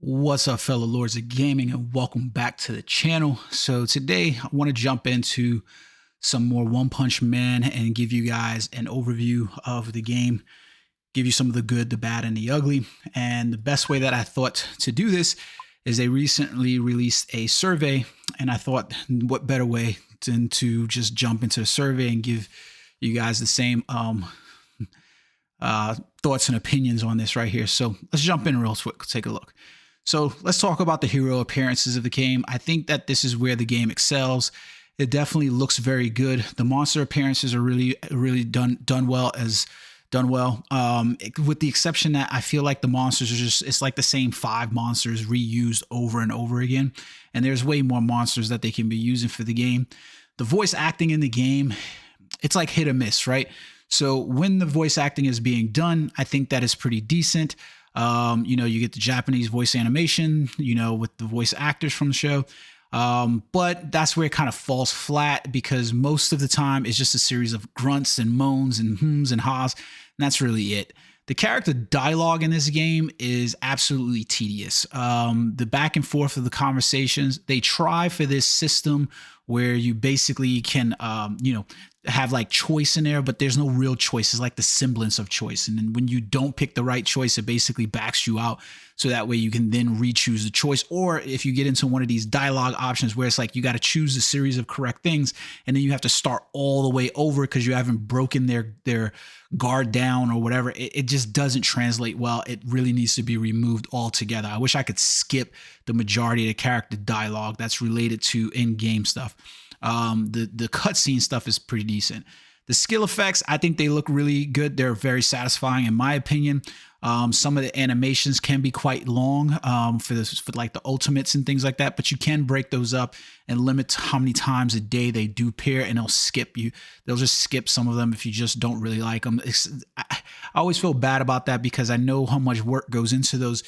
What's up, fellow lords of gaming, and welcome back to the channel. So today I want to jump into some more One Punch Man and give you guys an overview of the game, give you some of the good, the bad, and the ugly. And the best way that I thought to do this is they recently released a survey, and I thought what better way than to just jump into the survey and give you guys the same thoughts and opinions on this right here. So let's jump in real quick, take a look. So let's talk about the hero appearances of the game. I think that this is where the game excels. It definitely looks very good. The monster appearances are really done well. With the exception that I feel like the monsters are it's like the same 5 monsters reused over and over again. And there's way more monsters that they can be using for the game. The voice acting in the game, it's like hit or miss, right? So when the voice acting is being done, I think that is pretty decent. You get the Japanese voice animation, with the voice actors from the show. But that's where it kind of falls flat because most of the time it's just a series of grunts and moans and hms and ha's. And that's really it. The character dialogue in this game is absolutely tedious. The back and forth of the conversations, they try for this system where you basically can, have like choice in there, but there's no real choice. It's like the semblance of choice. And then when you don't pick the right choice, it basically backs you out. So that way you can then re-choose the choice. Or if you get into one of these dialogue options where it's like you got to choose a series of correct things, and then you have to start all the way over because you haven't broken their guard down or whatever, it just doesn't translate well. It really needs to be removed altogether. I wish I could skip the majority of the character dialogue that's related to in-game stuff. The cutscene stuff is pretty decent. The skill effects, I think they look really good. They're very satisfying in my opinion. Some of the animations can be quite long for like the ultimates and things like that, but you can break those up and limit how many times a day they do pair, and they'll skip you. They'll just skip some of them if you just don't really like them. I always feel bad about that because I know how much work goes into those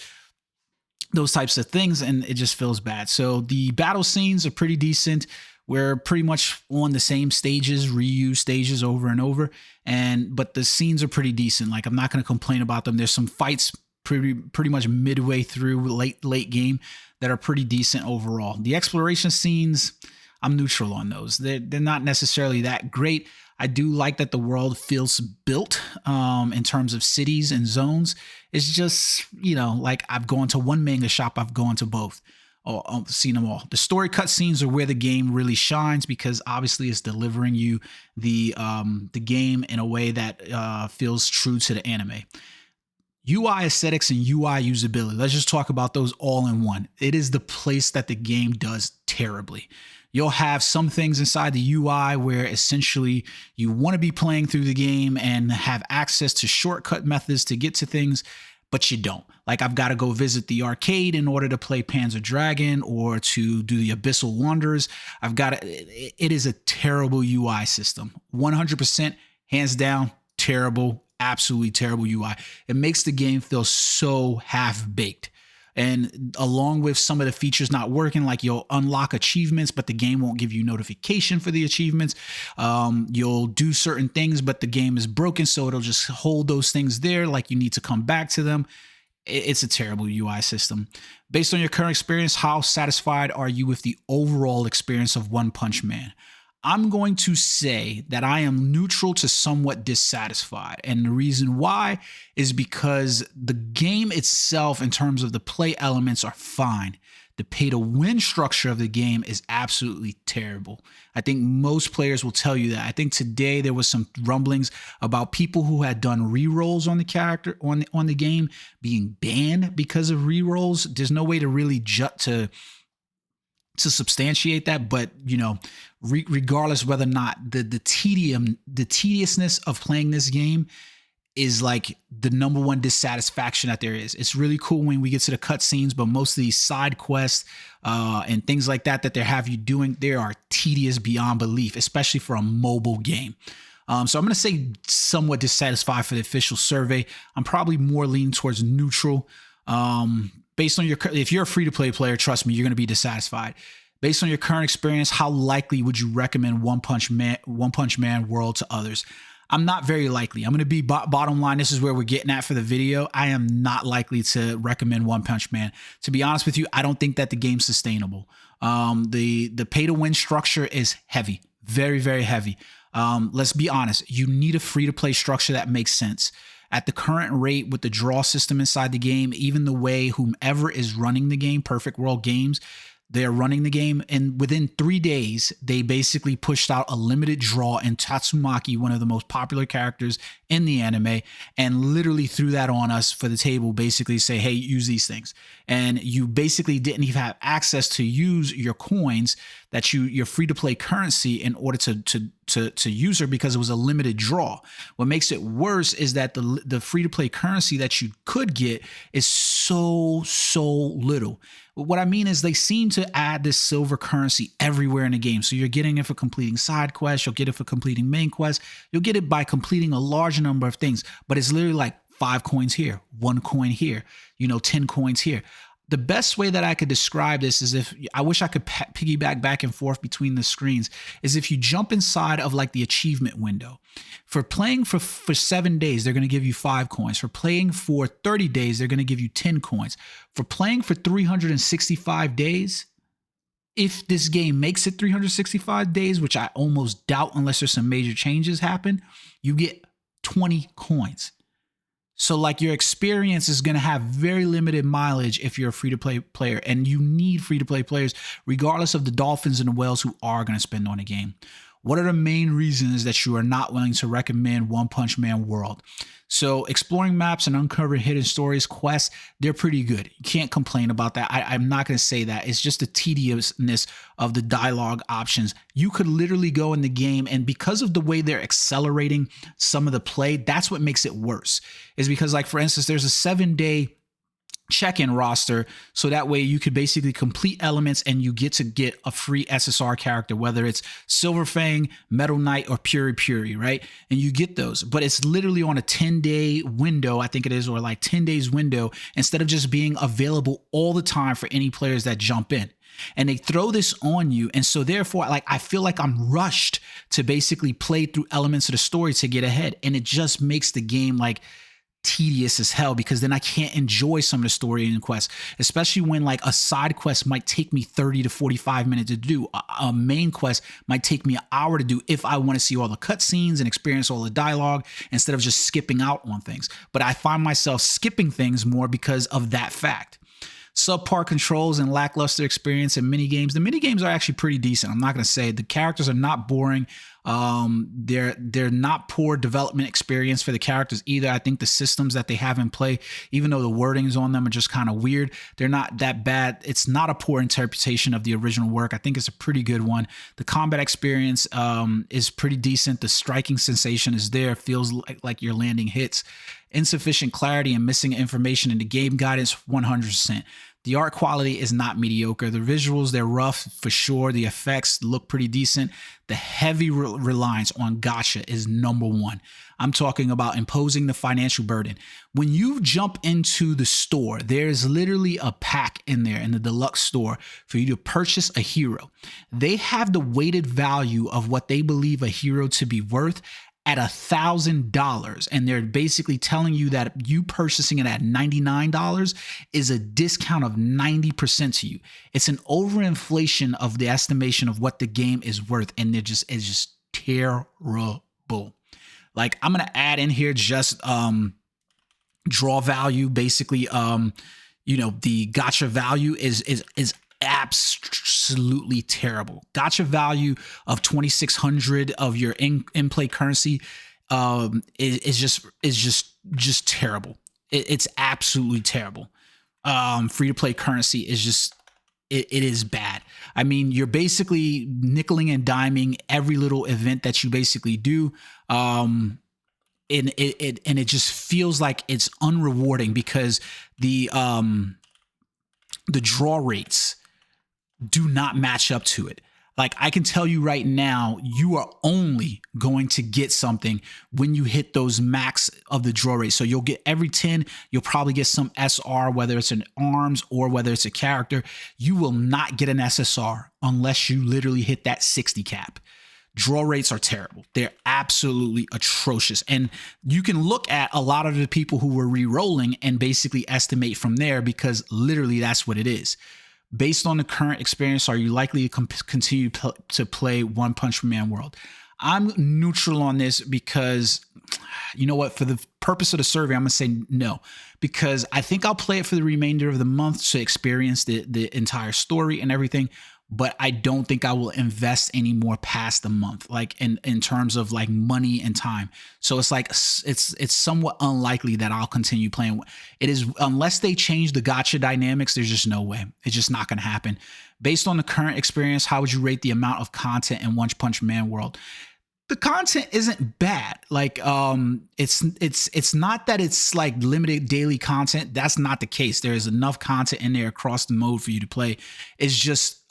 types of things, and it just feels bad. So the battle scenes are pretty decent. We're pretty much on the same stages, reused stages over and over. But the scenes are pretty decent. Like, I'm not going to complain about them. There's some fights pretty much midway through late game that are pretty decent overall. The exploration scenes, I'm neutral on those. They're not necessarily that great. I do like that the world feels built in terms of cities and zones. It's just, like I've gone to one manga shop, I've gone to both. I've seen them all. The story cutscenes are where the game really shines because obviously it's delivering you the game in a way that feels true to the anime. UI aesthetics and UI usability. Let's just talk about those all in one. It is the place that the game does terribly. You'll have some things inside the UI where essentially you want to be playing through the game and have access to shortcut methods to get to things, but you don't. Like, I've got to go visit the arcade in order to play Panzer Dragon or to do the Abyssal Wanderers. It is a terrible UI system. 100%, hands down, terrible, absolutely terrible UI. It makes the game feel so half-baked. And along with some of the features not working, like you'll unlock achievements, but the game won't give you notification for the achievements. You'll do certain things, but the game is broken, so it'll just hold those things there like you need to come back to them. It's a terrible UI system. Based on your current experience, how satisfied are you with the overall experience of One Punch Man? I'm going to say that I am neutral to somewhat dissatisfied. And the reason why is because the game itself, in terms of the play elements, are fine. The pay-to-win structure of the game is absolutely terrible. I think most players will tell you that. I think today there was some rumblings about people who had done re-rolls on the character, on the game, being banned because of re-rolls. There's no way to really to substantiate that, but regardless whether or not the tediousness of playing this game is like the number one dissatisfaction that there is. It's really cool when we get to the cutscenes, but most of these side quests and things like that they have you doing, they are tedious beyond belief, especially for a mobile game. So I'm going to say somewhat dissatisfied for the official survey. I'm probably more leaning towards neutral. Based on if you're a free-to-play player, trust me, you're going to be dissatisfied. Based on your current experience, how likely would you recommend One Punch Man World to others? I'm not very likely. I'm going to be bottom line. This is where we're getting at for the video. I am not likely to recommend One Punch Man. To be honest with you, I don't think that the game's sustainable. The pay to win structure is heavy, very, very heavy. Let's be honest. You need a free to play structure that makes sense. At the current rate with the draw system inside the game, even the way whomever is running the game, Perfect World Games, they're running the game, and within 3 days, they basically pushed out a limited draw in Tatsumaki, one of the most popular characters in the anime, and literally threw that on us for the table, basically say, hey, use these things. And you basically didn't even have access to use your coins, that your free-to-play currency, in order to use her, because it was a limited draw. What makes it worse is that the free-to-play currency that you could get is so little. What I mean is they seem to add this silver currency everywhere in the game. So you're getting it for completing side quests. You'll get it for completing main quests. You'll get it by completing a large number of things. But it's literally like 5 coins here, 1 coin here, 10 coins here. The best way that I could describe this is, if I wish I could piggyback back and forth between the screens, is if you jump inside of like the achievement window. For playing for 7 days, they're going to give you 5 coins. For playing for 30 days, they're going to give you 10 coins. For playing for 365 days, if this game makes it 365 days, which I almost doubt unless there's some major changes happen, you get 20 coins. So like your experience is going to have very limited mileage if you're a free-to-play player, and you need free-to-play players regardless of the dolphins and the whales who are going to spend on a game. What are the main reasons that you are not willing to recommend One Punch Man World? So exploring maps and uncovering hidden stories, quests, they're pretty good. You can't complain about that. I'm not going to say that. It's just the tediousness of the dialogue options. You could literally go in the game, and because of the way they're accelerating some of the play, that's what makes it worse. Is because, like, for instance, there's a 7-day check-in roster, so that way you could basically complete elements and you get a free SSR character, whether it's Silver Fang, Metal Knight, or Puri, right? And you get those, but it's literally on a 10-day window, I think it is, or like 10 days window, instead of just being available all the time for any players that jump in. And they throw this on you, and so therefore, like, I feel like I'm rushed to basically play through elements of the story to get ahead, and it just makes the game like tedious as hell, because then I can't enjoy some of the story and quests, especially when like a side quest might take me 30 to 45 minutes to do. A main quest might take me an hour to do if I want to see all the cutscenes and experience all the dialogue instead of just skipping out on things. But I find myself skipping things more because of that fact. Subpar controls and lackluster experience in minigames. The minigames are actually pretty decent. I'm not going to say the characters are not boring. They're not poor development experience for the characters either. I think the systems that they have in play, even though the wordings on them are just kind of weird, they're not that bad. It's not a poor interpretation of the original work. I think it's a pretty good one. The combat experience is pretty decent. The striking sensation is there. Feels like you're landing hits. Insufficient clarity and missing information in the game guidance, 100%. The art quality is not mediocre. The visuals, they're rough for sure. The effects look pretty decent. The heavy reliance on gacha is number one. I'm talking about imposing the financial burden. When you jump into the store, there's literally a pack in there in the deluxe store for you to purchase a hero. They have the weighted value of what they believe a hero to be worth at $1,000, and they're basically telling you that you purchasing it at $99 is a discount of 90% to you. It's an overinflation of the estimation of what the game is worth, and it's just terrible. Like, I'm gonna add in here just draw value. Basically, the gacha value is absolutely terrible. Gacha value of 2,600 of your in-play currency is just terrible. It's absolutely terrible. Free-to-play currency is just it is bad. I mean, you're basically nickeling and diming every little event that you basically do. And it just feels like it's unrewarding because the draw rates do not match up to it. Like, I can tell you right now, you are only going to get something when you hit those max of the draw rate. So you'll get every 10, you'll probably get some SR, whether it's an arms or whether it's a character. You will not get an SSR unless you literally hit that 60 cap. draw rates are terrible. They're absolutely atrocious. And you can look at a lot of the people who were re-rolling and basically estimate from there, because literally that's what it is. Based on the current experience, are you likely to continue to play One Punch Man World? I'm neutral on this because, you know what, for the purpose of the survey, I'm going to say no, because I think I'll play it for the remainder of the month to experience the entire story and everything. But I don't think I will invest any more past a month, like in terms of like money and time. So it's like it's somewhat unlikely that I'll continue playing. It is, unless they change the gacha dynamics, there's just no way. It's just not going to happen. Based on the current experience, how would you rate the amount of content in One Punch Man World? The content isn't bad. Like it's not that it's like limited daily content. That's not the case. There is enough content in there across the mode for you to play. It's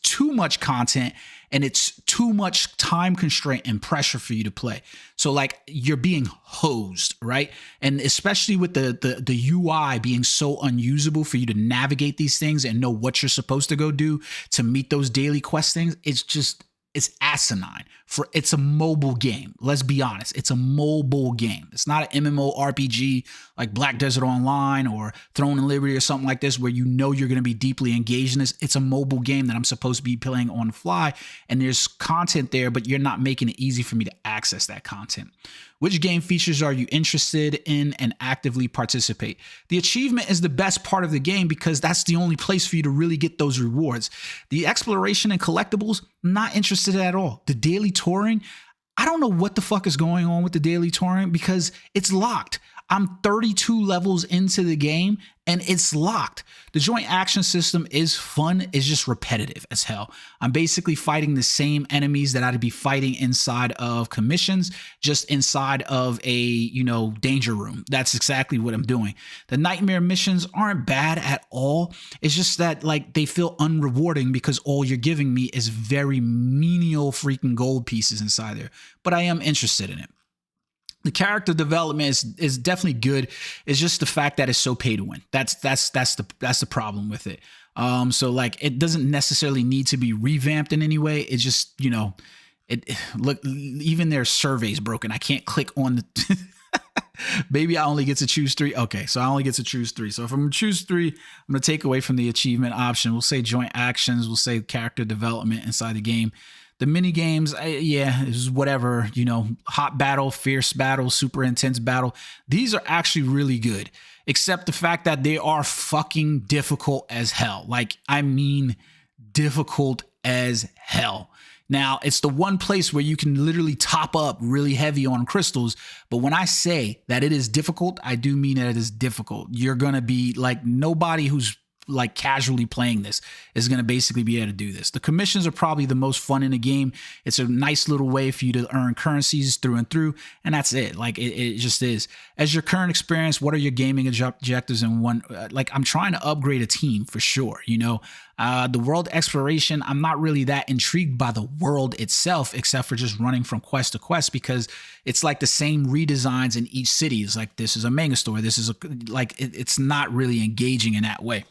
too much content, and it's too much time constraint and pressure for you to play. So like you're being hosed, right? And especially with the UI being so unusable for you to navigate these things and know what you're supposed to go do to meet those daily quest things, it's asinine. It's a mobile game. Let's be honest. It's a mobile game. It's not an MMO RPG like Black Desert Online or Throne and Liberty or something like this, where you know you're going to be deeply engaged in this. It's a mobile game that I'm supposed to be playing on the fly, and there's content there, but you're not making it easy for me to access that content. Which game features are you interested in and actively participate? The achievement is the best part of the game because that's the only place for you to really get those rewards. The exploration and collectibles, not interested at all. The daily touring, I don't know what the fuck is going on with the daily touring because it's locked. I'm 32 levels into the game and it's locked. The joint action system is fun. It's just repetitive as hell. I'm basically fighting the same enemies that I'd be fighting inside of commissions, just inside of a, danger room. That's exactly what I'm doing. The nightmare missions aren't bad at all. It's just that like they feel unrewarding because all you're giving me is very menial freaking gold pieces inside there. But I am interested in it. The character development is definitely good. It's just the fact that it's so pay to win. That's the problem with it. So like it doesn't necessarily need to be revamped in any way. It just, look, even their survey's broken. I can't click on the maybe I only get to choose 3. Okay, so I only get to choose 3. So if I'm gonna choose 3, I'm gonna take away from the achievement option. We'll say joint actions, we'll say character development inside the game. The mini games, is whatever, hot battle, fierce battle, super intense battle. These are actually really good, except the fact that they are fucking difficult as hell. Like, I mean, difficult as hell. Now, it's the one place where you can literally top up really heavy on crystals. But when I say that it is difficult, I do mean that it is difficult. You're going to be like, nobody who's like casually playing this is going to basically be able to do this. The commissions are probably the most fun in the game. It's a nice little way for you to earn currencies through and through, and that's it. Like it just is. As your current experience, what are your gaming objectives? And one, like I'm trying to upgrade a team for sure. The world exploration, I'm not really that intrigued by the world itself, except for just running from quest to quest, because it's like the same redesigns in each city. It's like, this is a mega store. This is it's not really engaging in that way.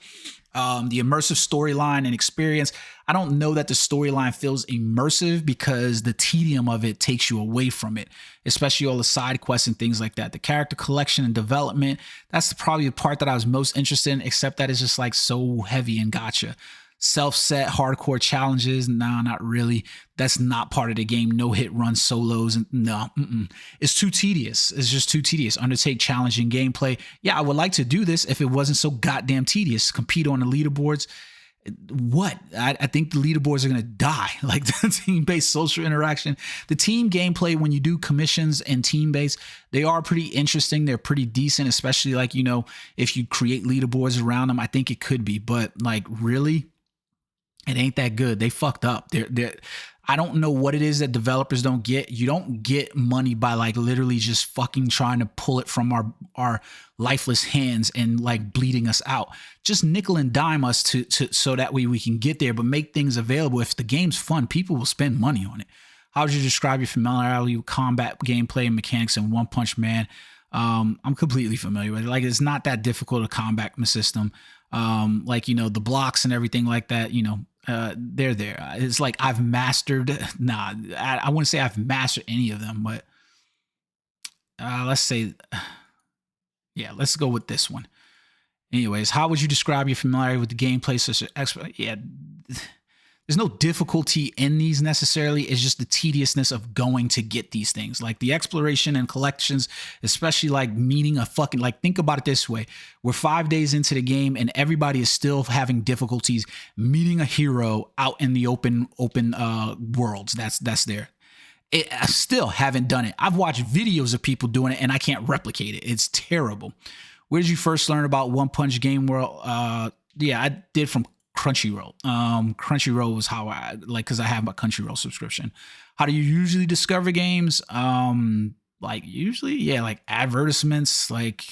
The immersive storyline and experience, I don't know that the storyline feels immersive because the tedium of it takes you away from it, especially all the side quests and things like that. The character collection and development, that's probably the part that I was most interested in, except that it's just like so heavy and gacha. Self-set hardcore challenges, no, not really. That's not part of the game. No hit run solos, and no, it's too tedious. It's just too tedious. Undertake challenging gameplay. Yeah, I would like to do this if it wasn't so goddamn tedious. Compete on the leaderboards. What? I think the leaderboards are gonna die. Like the team-based social interaction, the team gameplay when you do commissions and team-based, they are pretty interesting. They're pretty decent, especially like if you create leaderboards around them. I think it could be, but like really. It ain't that good. They fucked up. I don't know what it is that developers don't get. You don't get money by like literally just fucking trying to pull it from our lifeless hands and like bleeding us out. Just nickel and dime us to so that way we can get there, but make things available. If the game's fun, people will spend money on it. How would you describe your familiarity with combat gameplay and mechanics in One Punch Man? I'm completely familiar with it. Like, it's not that difficult a combat system. The blocks and everything like that, They're there. It's like I've mastered. Nah, I wouldn't say I've mastered any of them, but let's say, yeah, let's go with this one. Anyways, how would you describe your familiarity with the gameplay? Such an expert? Yeah, there's no difficulty in these necessarily. It's just the tediousness of going to get these things, like the exploration and collections, especially like meeting a fucking, like, think about it this way. We're 5 days into the game and everybody is still having difficulties meeting a hero out in the open worlds. That's there. I still haven't done it. I've watched videos of people doing it and I can't replicate it. It's terrible. Where did you first learn about One Punch Game World? Yeah, I did from Crunchyroll. Crunchyroll was how I like, because I have my Crunchyroll subscription. How do you usually discover games? Like usually, yeah, like advertisements. Like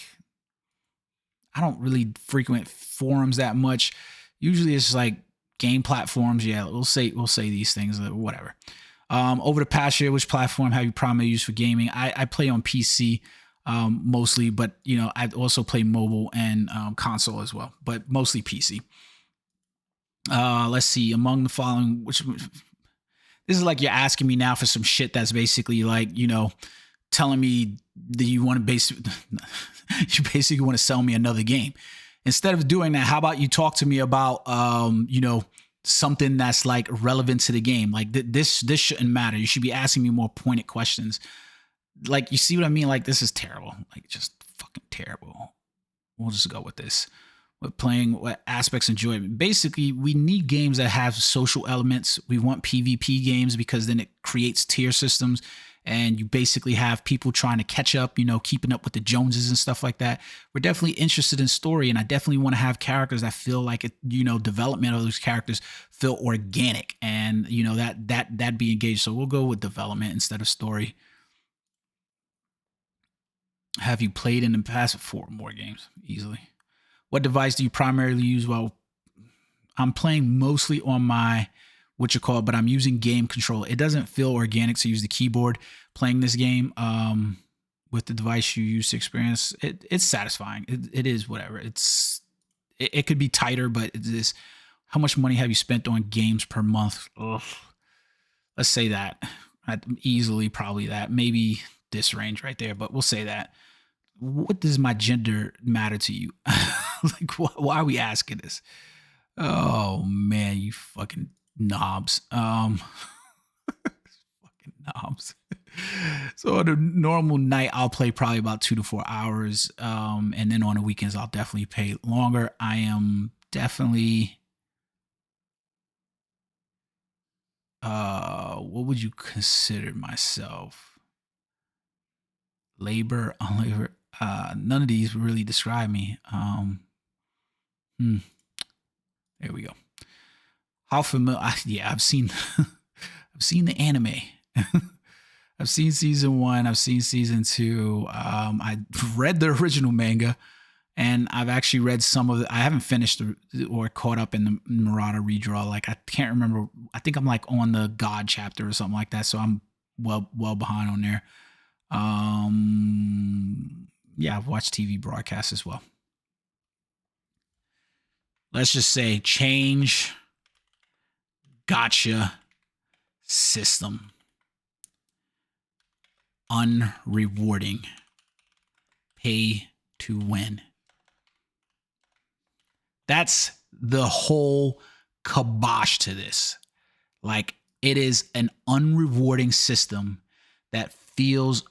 I don't really frequent forums that much. Usually it's like game platforms. Yeah, we'll say these things or whatever. Over the past year, which platform have you primarily used for gaming? I play on PC mostly, but you know, I also play mobile and console as well, but mostly PC. Let's see. Among the following, which this is like you're asking me now for some shit that's basically like, you know, telling me that you want to you basically want to sell me another game. Instead of doing that, how about you talk to me about, you know, something that's like relevant to the game? Like this shouldn't matter. You should be asking me more pointed questions. Like, you see what I mean? Like, this is terrible. Like, just fucking terrible. We'll just go with this. With playing, what aspects enjoyment? Basically, we need games that have social elements. We want PvP games because then it creates tier systems and you basically have people trying to catch up, you know, keeping up with the Joneses and stuff like that. We're definitely interested in story, and I definitely want to have characters that feel like it, you know, development of those characters feel organic and, you know, that be engaged. So we'll go with development instead of story. Have you played in the past? 4 more games easily. What device do you primarily use? Well, I'm playing mostly on my but I'm using game control. It doesn't feel organic to use the keyboard playing this game with the device you use to experience. It's satisfying. It is whatever. It could be tighter, but it is. How much money have you spent on games per month? Ugh. Let's say that. Easily probably that. Maybe this range right there, but we'll say that. What does my gender matter to you? Like, why are we asking this? Oh man, you fucking knobs. Fucking knobs. So on a normal night, I'll play probably about 2 to 4 hours. And then on the weekends, I'll definitely play longer. I am definitely, what would you consider myself? Labor, unlabor. None of these really describe me. There we go. How familiar? Yeah, I've seen the anime. I've seen season 1. I've seen season 2. I read the original manga, and I've actually read some of it. I haven't finished or caught up in the Murata redraw. Like, I can't remember. I think I'm like on the God chapter or something like that. So I'm well behind on there. Yeah, I've watched TV broadcasts as well. Let's just say change gotcha system. Unrewarding. Pay to win. That's the whole kibosh to this. Like, it is an unrewarding system that feels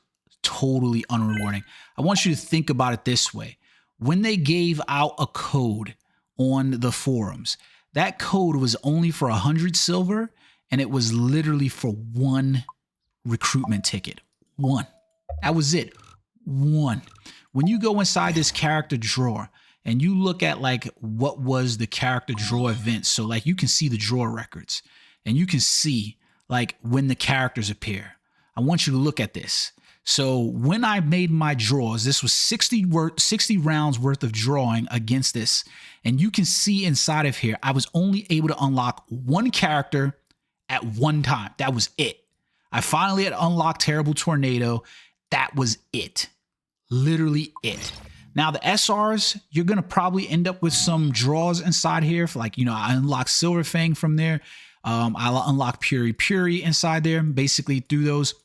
totally unrewarding. I want you to think about it this way. When they gave out a code on the forums, that code was only for 100 silver, and it was literally for 1 recruitment ticket. 1. That was it. 1. When you go inside this character drawer and you look at like what was the character draw event, so like you can see the draw records and you can see like when the characters appear. I want you to look at this. So when I made my draws, this was 60 rounds worth of drawing against this. And you can see inside of here, I was only able to unlock 1 character at 1 time. That was it. I finally had unlocked Terrible Tornado. That was it. Literally it. Now the SRs, you're gonna probably end up with some draws inside here for like, you know, I unlock Silver Fang from there. I'll unlock Puri inside there, basically through those.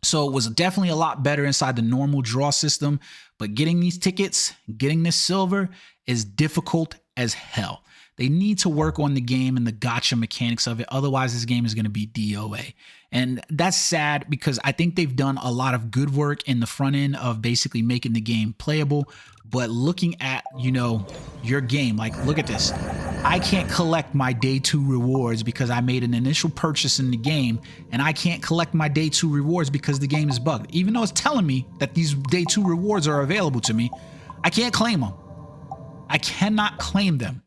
So it was definitely a lot better inside the normal draw system, but getting these tickets, getting this silver is difficult as hell. They need to work on the game and the gacha mechanics of it. Otherwise, this game is going to be DOA. And that's sad because I think they've done a lot of good work in the front end of basically making the game playable. But looking at, you know, your game, like, look at this. I can't collect my day 2 rewards because I made an initial purchase in the game, and I can't collect my day 2 rewards because the game is bugged. Even though it's telling me that these day 2 rewards are available to me, I can't claim them. I cannot claim them.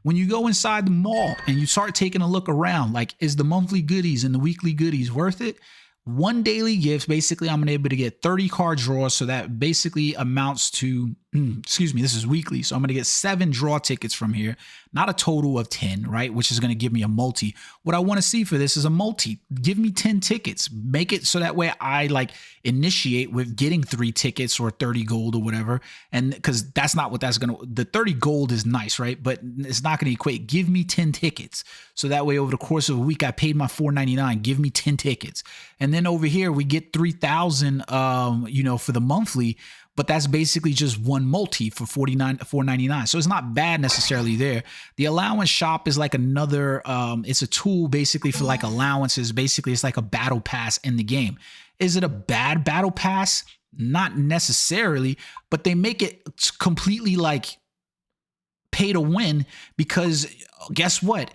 When you go inside the mall and you start taking a look around, like, is the monthly goodies and the weekly goodies worth it? One daily gift, basically, I'm able to get 30 card draws. So that basically amounts to, excuse me, this is weekly. So I'm going to get 7 draw tickets from here, not a total of 10, right? Which is going to give me a multi. What I want to see for this is a multi. Give me 10 tickets. Make it so that way I like initiate with getting 3 tickets or 30 gold or whatever. And because that's not what that's going to, the 30 gold is nice, right? But it's not going to equate. Give me 10 tickets. So that way over the course of a week, I paid my $4.99. Give me 10 tickets. And then over here, we get 3,000, you know, for the monthly, but that's basically just one multi for $4.99. So it's not bad necessarily there. The allowance shop is like another, it's a tool basically for like allowances. Basically, it's like a battle pass in the game. Is it a bad battle pass? Not necessarily, but they make it completely like pay to win because guess what?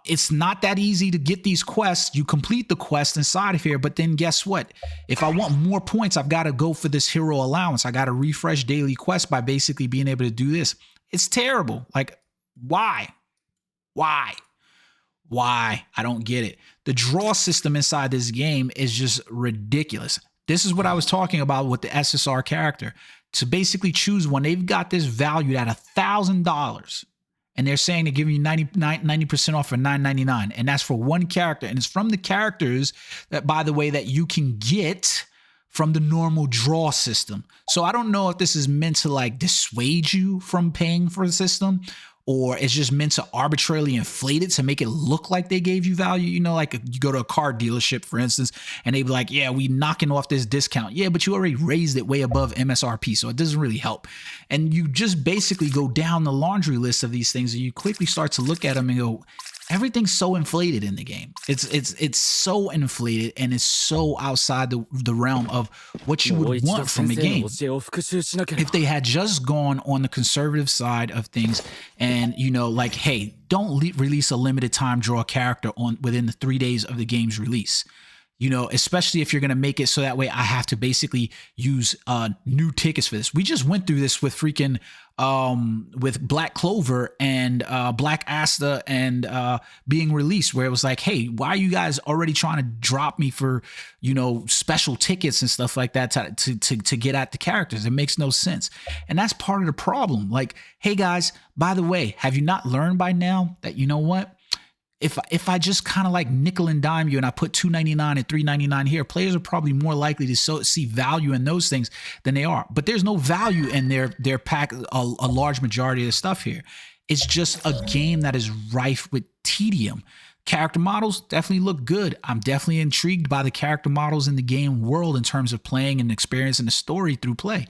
It's not that easy to get these quests. You complete the quest inside of here, but then guess what? If I want more points, I've got to go for this hero allowance. I got to refresh daily quest by basically being able to do this. It's terrible. Like, why? Why? I don't get it. The draw system inside this game is just ridiculous. This is what I was talking about with the SSR character. To basically choose one, they've got this valued at $1,000. And they're saying they're giving you 90% off for $9.99. And that's for one character. And it's from the characters that, by the way, that you can get from the normal draw system. So I don't know if this is meant to like dissuade you from paying for the system, or it's just meant to arbitrarily inflate it to make it look like they gave you value. You know, like you go to a car dealership, for instance, and they be like, yeah, we knocking off this discount. Yeah, but you already raised it way above MSRP, so it doesn't really help. And you just basically go down the laundry list of these things and you quickly start to look at them and go, everything's so inflated in the game. It's so inflated and it's so outside the realm of what you would want from a game. If they had just gone on the conservative side of things and, you know, like, hey, don't release a limited time draw character within the 3 days of the game's release. You know, especially if you're going to make it so that way I have to basically use new tickets for this. We just went through this with freaking with Black Clover and Black Asta and being released, where it was like, hey, why are you guys already trying to drop me for, you know, special tickets and stuff like that to get at the characters? It makes no sense. And that's part of the problem. Like, hey guys, by the way, have you not learned by now that, you know what? If I just kind of like nickel and dime you and I put $2.99 and $3.99 here, players are probably more likely to see value in those things than they are. But there's no value in their pack, a large majority of the stuff here. It's just a game that is rife with tedium. Character models definitely look good. I'm definitely intrigued by the character models in the game world in terms of playing and experiencing the story through play.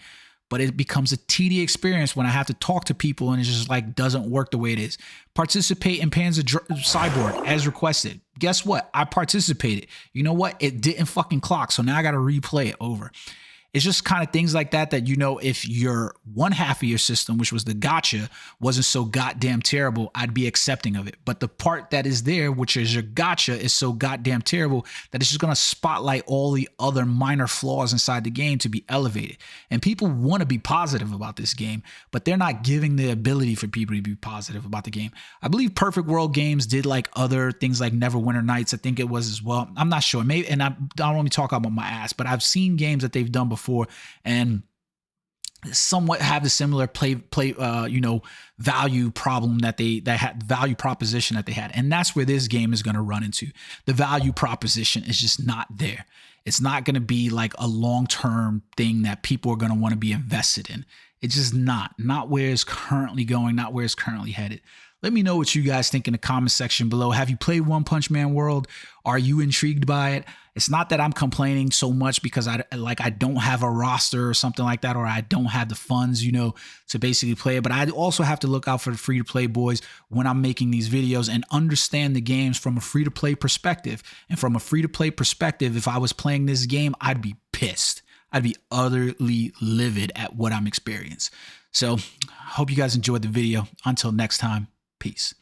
But it becomes a tedious experience when I have to talk to people and it just like doesn't work the way it is. Participate in Panzer Cyborg as requested. Guess what? I participated. You know what? It didn't fucking clock. So now I got to replay it over. It's just kind of things like that, you know, if your one half of your system, which was the gacha, wasn't so goddamn terrible, I'd be accepting of it. But the part that is there, which is your gacha, is so goddamn terrible that it's just going to spotlight all the other minor flaws inside the game to be elevated. And people want to be positive about this game, but they're not giving the ability for people to be positive about the game. I believe Perfect World Games did like other things like Neverwinter Nights. I think it was as well. I'm not sure. Maybe, and I don't want to talk about my ass, but I've seen games that they've done before and somewhat have a similar you know, value problem that had, value proposition that they had. And that's where this game is going to run into. The value proposition is just not there. It's not going to be like a long-term thing that people are going to want to be invested in. It's just not where it's currently going, not where it's currently headed. Let me know what you guys think in the comment section below. Have you played One Punch Man World? Are you intrigued by it? It's not that I'm complaining so much because I don't have a roster or something like that, or I don't have the funds, to basically play it. But I also have to look out for the free-to-play boys when I'm making these videos and understand the games from a free-to-play perspective. And from a free-to-play perspective, if I was playing this game, I'd be pissed. I'd be utterly livid at what I'm experiencing. So I hope you guys enjoyed the video. Until next time, peace.